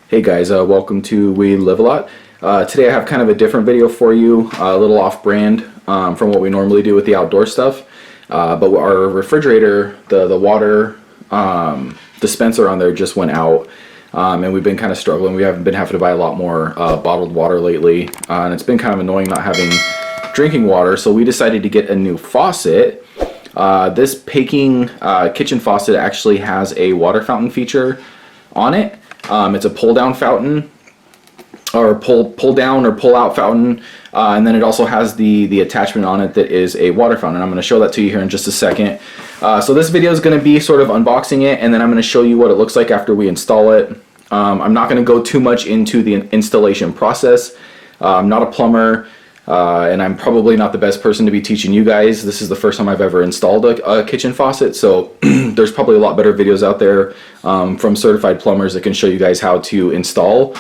Hey guys, welcome to We Live a Lot. Today I have kind of a different video for you, a little off-brand from what we normally do with the outdoor stuff. But our refrigerator, the water dispenser on there just went out, and we've been kind of struggling. We haven't been having to buy a lot more bottled water lately, and it's been kind of annoying not having drinking water. So we decided to get a new faucet. This Paking Kitchen Faucet actually has a water fountain feature on it. It's a pull-down fountain, or pull down or pull out fountain, and then it also has the attachment on it that is a water fountain. I'm going to show that to you here in just a second. So this video is going to be sort of unboxing it, and then I'm going to show you what it looks like after we install it. I'm not going to go too much into the installation process. I'm not a plumber, and I'm probably not the best person to be teaching you guys. This is the first time I've ever installed a kitchen faucet, so there's probably a lot better videos out there from certified plumbers that can show you guys how to install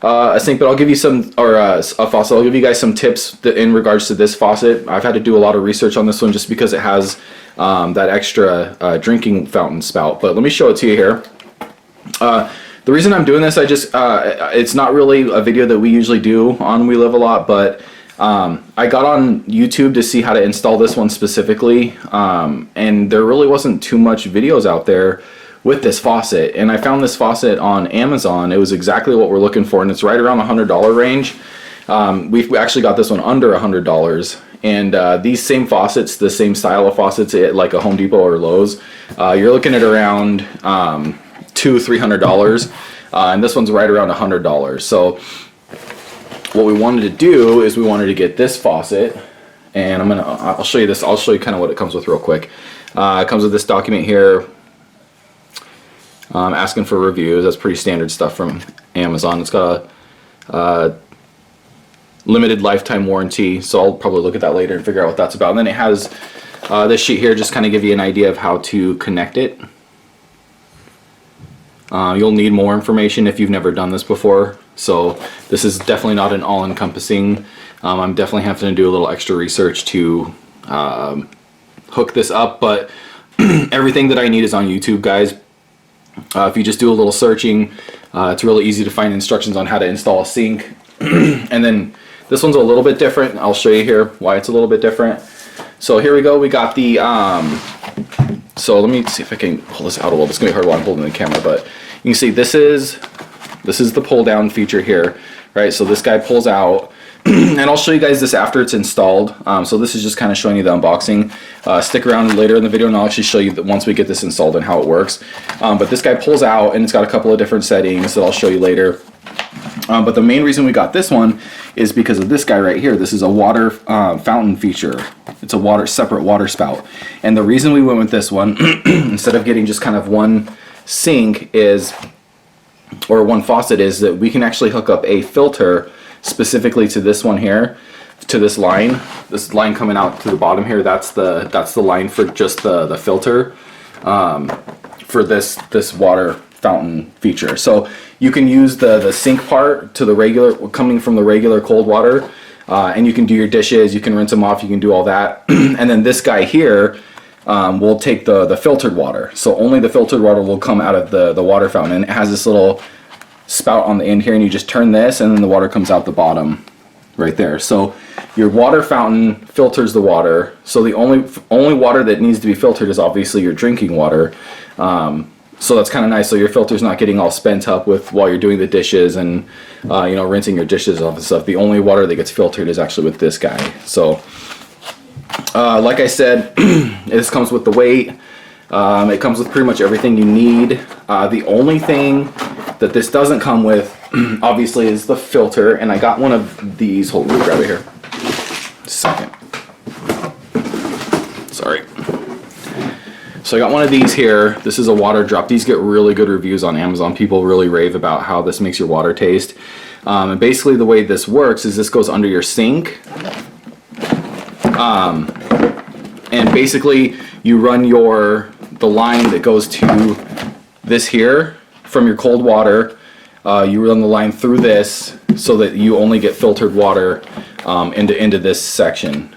a sink. But I'll give you some, or a faucet. I'll give you guys some tips in regards to this faucet. I've had to do a lot of research on this one just because it has that extra drinking fountain spout. But let me show it to you here. The reason I'm doing this, it's not really a video that we usually do on We Live a Lot, but I got on YouTube to see how to install this one specifically, and there really wasn't too much videos out there with this faucet, and I found this faucet on Amazon. It was exactly what we're looking for, and it's right around the $100 range. We actually got this one under $100, and these same faucets, the same style of faucets at like a Home Depot or Lowe's, you're looking at around $200–300, and this one's right around $100. So what we wanted to do is we wanted to get this faucet, and I'll show you this. I'll show you kind of what it comes with real quick. It comes with this document here, asking for reviews. That's pretty standard stuff from Amazon. It's got a limited lifetime warranty, so I'll probably look at that later and figure out what that's about. And then it has this sheet here, just kind of give you an idea of how to connect it. You'll need more information if you've never done this before, so this is definitely not an all-encompassing. I'm definitely having to do a little extra research to hook this up, but everything that I need is on YouTube, guys. If you just do a little searching, it's really easy to find instructions on how to install a sink. And then this one's a little bit different. I'll show you here why it's a little bit different. So here we go. We got the so let me see if I can pull this out a little bit. It's gonna be hard while I'm holding the camera, but you can see this is the pull down feature here, right? So this guy pulls out, and I'll show you guys this after it's installed. So this is just kind of showing you the unboxing. Stick around later in the video and I'll actually show you that once we get this installed and how it works. But this guy pulls out, and it's got a couple of different settings that I'll show you later. But the main reason we got this one is because of this guy right here. This is a water fountain feature. It's a separate water spout. And the reason we went with this one, instead of getting just kind of one sink or one faucet, is that we can actually hook up a filter specifically to this one here, to this line coming out to the bottom here. That's the line for just the filter for this water fountain feature. So you can use the sink part to the regular, coming from the regular cold water, and you can do your dishes, you can rinse them off, you can do all that. And then this guy here will take the filtered water. So only the filtered water will come out of the water fountain, and it has this little spout on the end here, and you just turn this and then the water comes out the bottom right there. So your water fountain filters the water. So the only water that needs to be filtered is obviously your drinking water. So that's kind of nice. So your filter's not getting all spent up while you're doing the dishes and rinsing your dishes off and stuff. The only water that gets filtered is actually with this guy. So like I said, this comes with the weight. It comes with pretty much everything you need. The only thing that this doesn't come with, obviously, is the filter. And I got one of these. Hold on, grab it here. Second. Sorry. So I got one of these here. This is a Waterdrop. These get really good reviews on Amazon. People really rave about how this makes your water taste. And basically the way this works is this goes under your sink. And basically you run the line that goes to this here from your cold water. You run the line through this so that you only get filtered water into this section.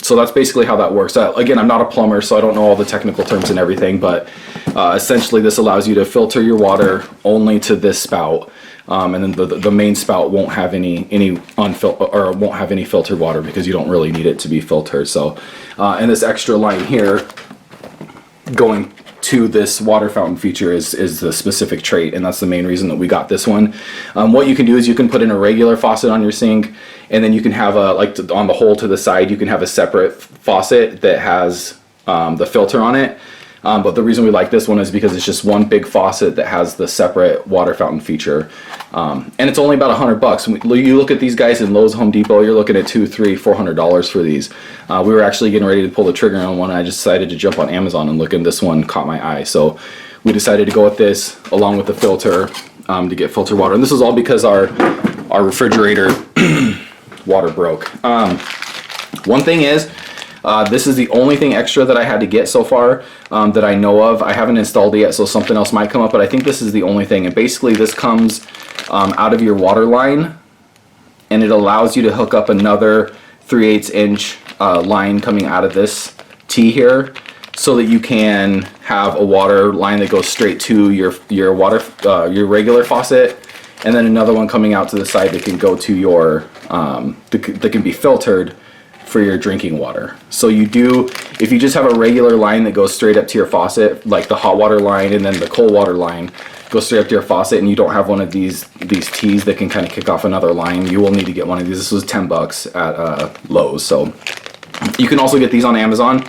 So that's basically how that works. Again, I'm not a plumber, so I don't know all the technical terms and everything, but essentially this allows you to filter your water only to this spout, and then the main spout won't have any won't have any filtered water because you don't really need it to be filtered. So, and this extra line here going to this water fountain feature is the specific trait, and that's the main reason that we got this one. What you can do is you can put in a regular faucet on your sink, and then you can have on the hole to the side, you can have a separate faucet that has the filter on it. But the reason we like this one is because it's just one big faucet that has the separate water fountain feature. And it's only about $100. You look at these guys in Lowe's, Home Depot, you're looking at $200, $300, $400 for these. We were actually getting ready to pull the trigger on one, and I just decided to jump on Amazon and look, and this one caught my eye. So we decided to go with this along with the filter to get filtered water. And this is all because our refrigerator water broke. One thing is, this is the only thing extra that I had to get so far that I know of. I haven't installed it yet, so something else might come up, but I think this is the only thing. And basically this comes out of your water line, and it allows you to hook up another 3/8 inch line coming out of this T here, so that you can have a water line that goes straight to your regular faucet, and then another one coming out to the side that can go to your that can be filtered for your drinking water. So if you just have a regular line that goes straight up to your faucet, like the hot water line and then the cold water line goes straight up to your faucet, and you don't have one of these T's that can kind of kick off another line, you will need to get one of these. This was $10 at Lowe's. So you can also get these on Amazon,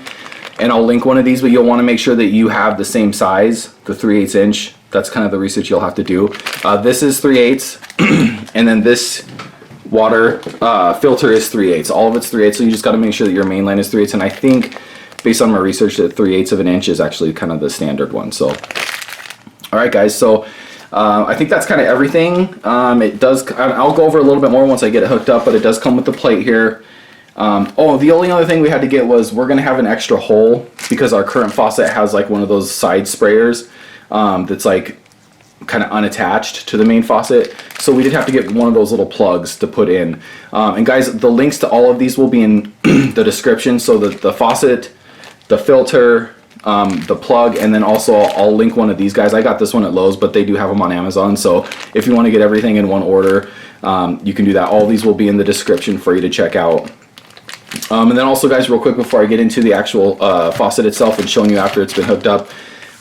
and I'll link one of these, but you'll want to make sure that you have the same size, the 3/8 inch. That's kind of the research you'll have to do. This is 3/8, and then this water filter is 3/8. All of it's 3/8, so you just got to make sure that your main line is 3/8. And I think, based on my research, that 3/8 of an inch is actually kind of the standard one. So, all right, guys. So I think that's kind of everything. It does. I'll go over a little bit more once I get it hooked up, but it does come with the plate here. Oh, the only other thing we had to get was we're gonna have an extra hole because our current faucet has like one of those side sprayers that's like kind of unattached to the main faucet, so we did have to get one of those little plugs to put in. And guys, the links to all of these will be in the description, so the faucet, the filter, the plug, and then also I'll link one of these guys. I got this one at Lowe's, but they do have them on Amazon, so if you want to get everything in one order, you can do that. All these will be in the description for you to check out. And then also, guys, real quick before I get into the actual faucet itself and showing you after it's been hooked up,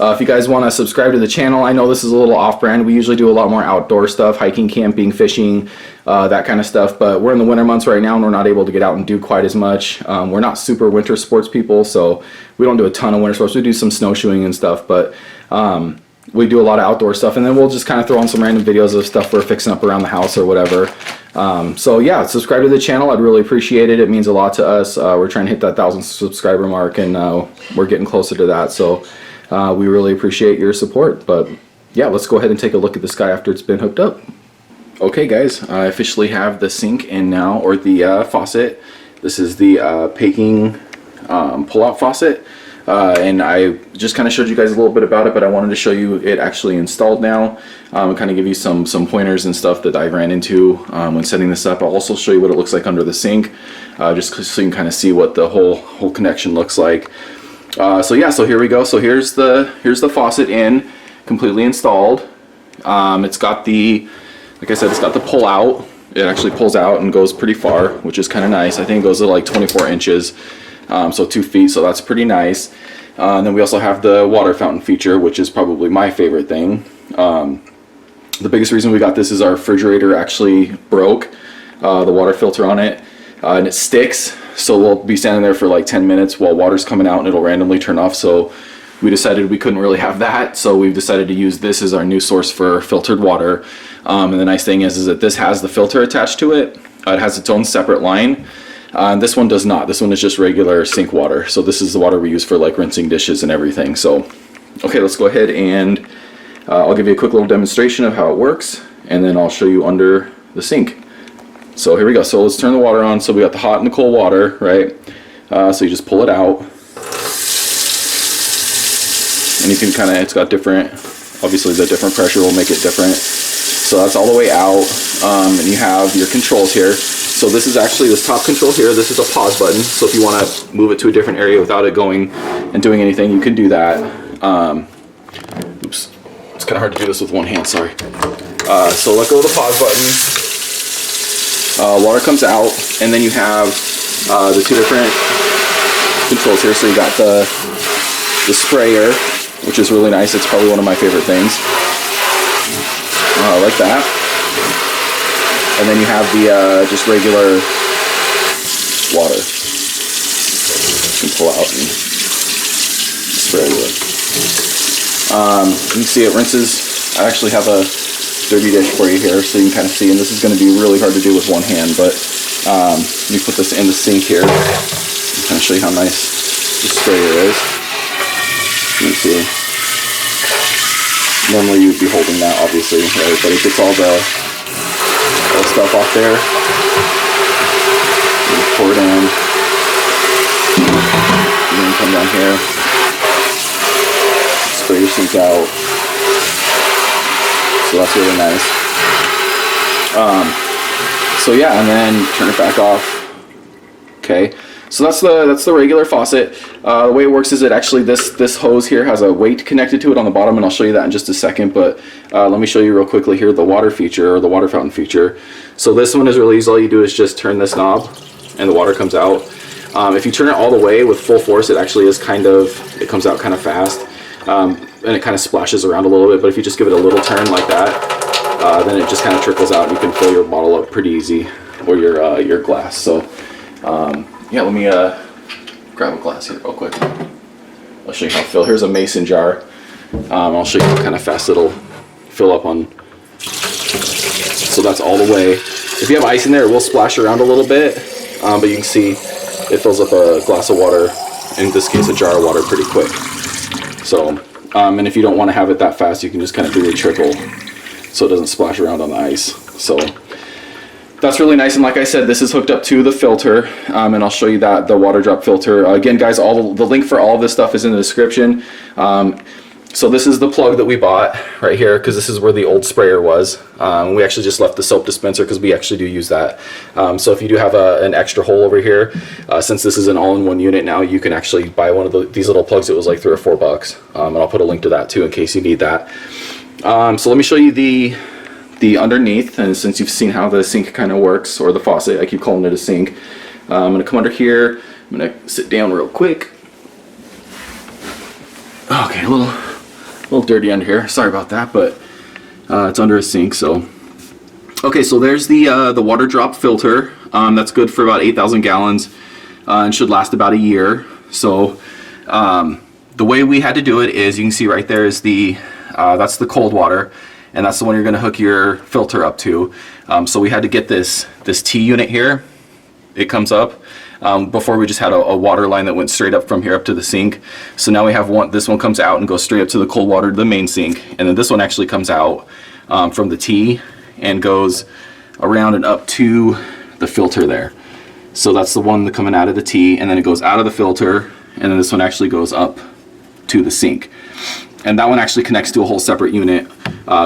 if you guys want to subscribe to the channel, I know this is a little off-brand. We usually do a lot more outdoor stuff, hiking, camping, fishing, that kind of stuff. But we're in the winter months right now, and we're not able to get out and do quite as much. We're not super winter sports people, so we don't do a ton of winter sports. We do some snowshoeing and stuff, but we do a lot of outdoor stuff. And then we'll just kind of throw on some random videos of stuff we're fixing up around the house or whatever. So yeah, subscribe to the channel. I'd really appreciate it. It means a lot to us. We're trying to hit that 1,000 subscriber mark, and we're getting closer to that. So we really appreciate your support. But yeah, let's go ahead and take a look at this guy after it's been hooked up. Okay, guys, I officially have the sink in now, or the faucet. This is the Paking pull-out faucet. And I just kind of showed you guys a little bit about it, but I wanted to show you it actually installed now, and kind of give you some pointers and stuff that I ran into when setting this up. I'll also show you what it looks like under the sink, just so you can kind of see what the whole connection looks like. So yeah, so here we go. So here's the faucet in, completely installed. It's got the, like I said, it's got the pull out. It actually pulls out and goes pretty far, which is kind of nice. I think it goes to like 24 inches. So 2 feet, so that's pretty nice. And then we also have the water fountain feature, which is probably my favorite thing. The biggest reason we got this is our refrigerator actually broke, the water filter on it, and it sticks. So we'll be standing there for like 10 minutes while water's coming out, and it'll randomly turn off. So we decided we couldn't really have that, so we've decided to use this as our new source for filtered water. And the nice thing is that this has the filter attached to it. It has its own separate line. This one does not. This one is just regular sink water. So this is the water we use for like rinsing dishes and everything. So, okay, let's go ahead and I'll give you a quick little demonstration of how it works, and then I'll show you under the sink. So here we go. So let's turn the water on. So we got the hot and the cold water, right? So you just pull it out, and you can kind of, it's got different, obviously the different pressure will make it different. So that's all the way out, and you have your controls here. So this is actually this top control here. This is a pause button. So if you want to move it to a different area without it going and doing anything, you can do that. Oops, it's kind of hard to do this with one hand, sorry. So let go of the pause button. Water comes out, and then you have the two different controls here. So you got the sprayer, which is really nice. It's probably one of my favorite things. Like that. And then you have the just regular water. You can pull out and spray with. You can see it rinses. I actually have a dirty dish for you here so you can kind of see, and this is going to be really hard to do with one hand, but you put this in the sink here. I'll kind of show you how nice the sprayer is. You can see. Normally you'd be holding that, obviously, right? But it gets all the stuff off there. You pour it in. And then come down here. Spray your sink out. So that's really nice. So yeah, and then turn it back off. Okay. So that's the regular faucet. The way it works is it actually, this hose here has a weight connected to it on the bottom, and I'll show you that in just a second, but let me show you real quickly here the water feature, or the water fountain feature. So this one is really easy. All you do is just turn this knob and the water comes out. If you turn it all the way with full force, it actually is it comes out kind of fast, and it kind of splashes around a little bit, but if you just give it a little turn like that, then it just kind of trickles out and you can fill your bottle up pretty easy, or your glass. So yeah, let me grab a glass here real quick. I'll show you how to fill. Here's a mason jar. I'll show you how kind of fast it'll fill up on. So that's all the way. If you have ice in there, it will splash around a little bit, but you can see it fills up a glass of water, in this case a jar of water, pretty quick. So, and if you don't want to have it that fast, you can just kind of do a trickle so it doesn't splash around on the ice. So that's really nice, and like I said, this is hooked up to the filter, and I'll show you that, the Waterdrop filter. Again, guys, the link for all of this stuff is in the description. So this is the plug that we bought right here, because this is where the old sprayer was. We actually just left the soap dispenser because we actually do use that. So if you do have an extra hole over here, since this is an all-in-one unit now, you can actually buy one of these little plugs. It was like $3 or $4, and I'll put a link to that too in case you need that. So let me show you the underneath, and since you've seen how the sink kind of works, or the faucet, I keep calling it a sink. I'm going to come under here. I'm going to sit down real quick. Okay, a little dirty under here. Sorry about that, but it's under a sink. So okay, so there's the Waterdrop filter. That's good for about 8,000 gallons, and should last about a year. So the way we had to do it is, you can see right there is that's the cold water, and that's the one you're going to hook your filter up to. So we had to get this T unit here. It comes up. Before we just had a water line that went straight up from here up to the sink. So now we have this one comes out and goes straight up to the cold water to the main sink, and then this one actually comes out from the T and goes around and up to the filter there. So that's the one that coming out of the T, and then it goes out of the filter, and then this one actually goes up to the sink. And that one actually connects to a whole separate unit,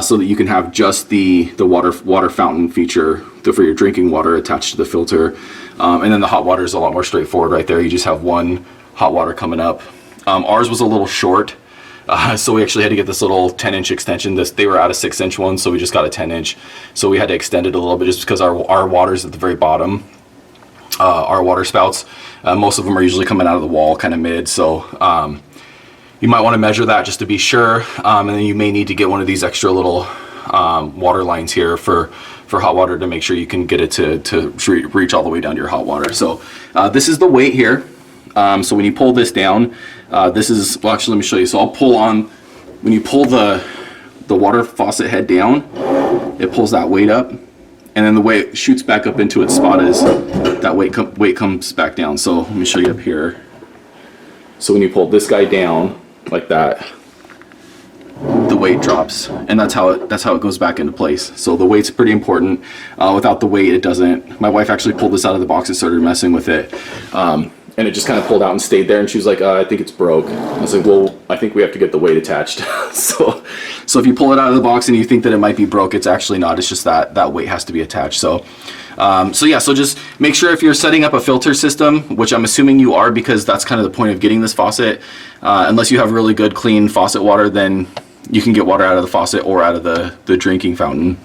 so that you can have just the water fountain feature for your drinking water attached to the filter. And then the hot water is a lot more straightforward right there. You just have one hot water coming up. Ours was a little short, so we actually had to get this little 10-inch extension. They were out of 6-inch ones, so we just got a 10-inch. So we had to extend it a little bit just because our water's at the very bottom. Our water spouts, most of them are usually coming out of the wall kind of mid, so you might want to measure that just to be sure, and then you may need to get one of these extra little water lines here for hot water to make sure you can get it to reach all the way down to your hot water. So this is the weight here. So when you pull this down, this is, well, actually let me show you. So I'll pull on, when you pull the water faucet head down, it pulls that weight up, and then the way it shoots back up into its spot is that weight comes back down. So let me show you up here. So when you pull this guy down like that, the weight drops, and that's how it goes back into place. So the weight's pretty important. Without the weight, it doesn't. My wife actually pulled this out of the box and started messing with it, and it just kind of pulled out and stayed there, and she was like, I think it's broke. I was like, well, I think we have to get the weight attached. so if you pull it out of the box and you think that it might be broke, it's actually not. It's just that weight has to be attached. So just make sure if you're setting up a filter system, which I'm assuming you are, because that's kind of the point of getting this faucet, unless you have really good clean faucet water, then you can get water out of the faucet or out of the drinking fountain.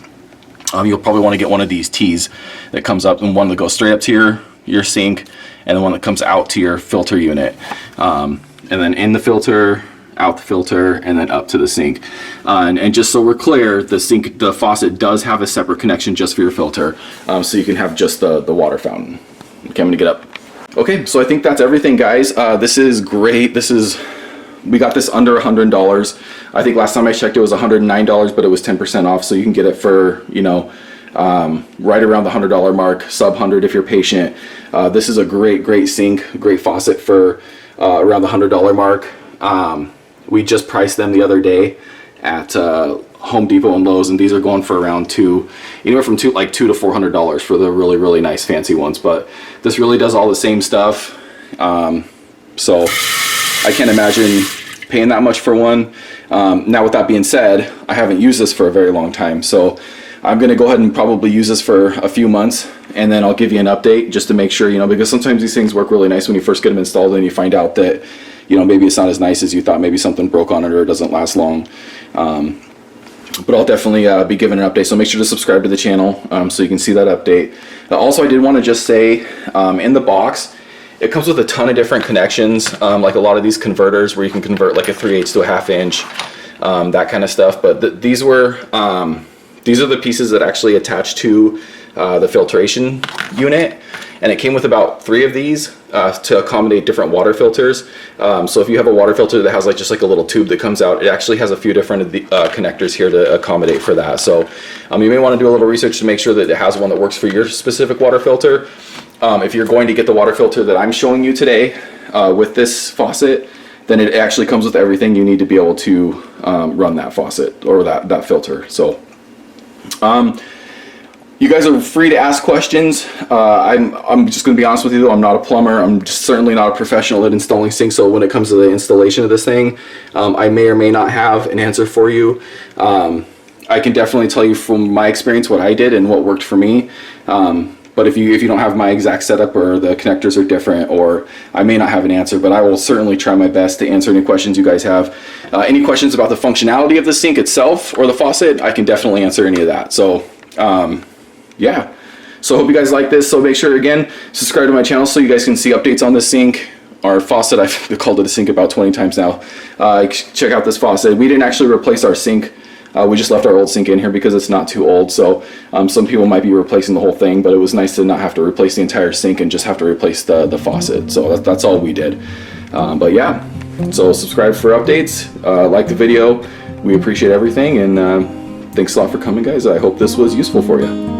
You'll probably want to get one of these T's that comes up, and one that goes straight up to your sink, and the one that comes out to your filter unit, and then in the filter, out the filter, and then up to the sink. And just so we're clear, the faucet does have a separate connection just for your filter, so you can have just the water fountain. Okay, I'm gonna get up. Okay, so I think that's everything, guys. This is great. We got this under $100. I think last time I checked it was $109, but it was 10% off, so you can get it for, you know, right around the $100 mark, sub 100 if you're patient. This is a great sink, great faucet for around the $100 mark. We just priced them the other day at Home Depot and Lowe's, and these are going for around anywhere from $200 to $400 for the really nice fancy ones. But this really does all the same stuff, so I can't imagine paying that much for one. Now, with that being said, I haven't used this for a very long time, so I'm gonna go ahead and probably use this for a few months, and then I'll give you an update just to make sure, you know, because sometimes these things work really nice when you first get them installed, and you find out that, you know, maybe it's not as nice as you thought, maybe something broke on it or it doesn't last long. But I'll definitely be giving an update, so make sure to subscribe to the channel so you can see that update. Also, I did want to just say, in the box, it comes with a ton of different connections, like a lot of these converters where you can convert like a 3/8 to a 1/2 inch, that kind of stuff. But these are the pieces that actually attach to the filtration unit, and it came with about 3 of these to accommodate different water filters. So if you have a water filter that has just like a little tube that comes out, it actually has a few different connectors here to accommodate for that. So you may want to do a little research to make sure that it has one that works for your specific water filter. If you're going to get the water filter that I'm showing you today with this faucet, then it actually comes with everything you need to be able to run that faucet or that filter. So you guys are free to ask questions. I'm just going to be honest with you though, I'm not a plumber. I'm just certainly not a professional at installing sinks, so when it comes to the installation of this thing, I may or may not have an answer for you. I can definitely tell you from my experience what I did and what worked for me. But if you don't have my exact setup, or the connectors are different, or I may not have an answer, but I will certainly try my best to answer any questions you guys have. Any questions about the functionality of the sink itself or the faucet, I can definitely answer any of that. So yeah, so I hope you guys like this. So make sure, again, subscribe to my channel so you guys can see updates on this sink. Our faucet, I've called it a sink about 20 times now. Check out this faucet. We didn't actually replace our sink. We just left our old sink in here because it's not too old, so some people might be replacing the whole thing, but it was nice to not have to replace the entire sink and just have to replace the faucet. So that's all we did. But yeah, so subscribe for updates, like the video. We appreciate everything, and thanks a lot for coming, guys. I hope this was useful for you.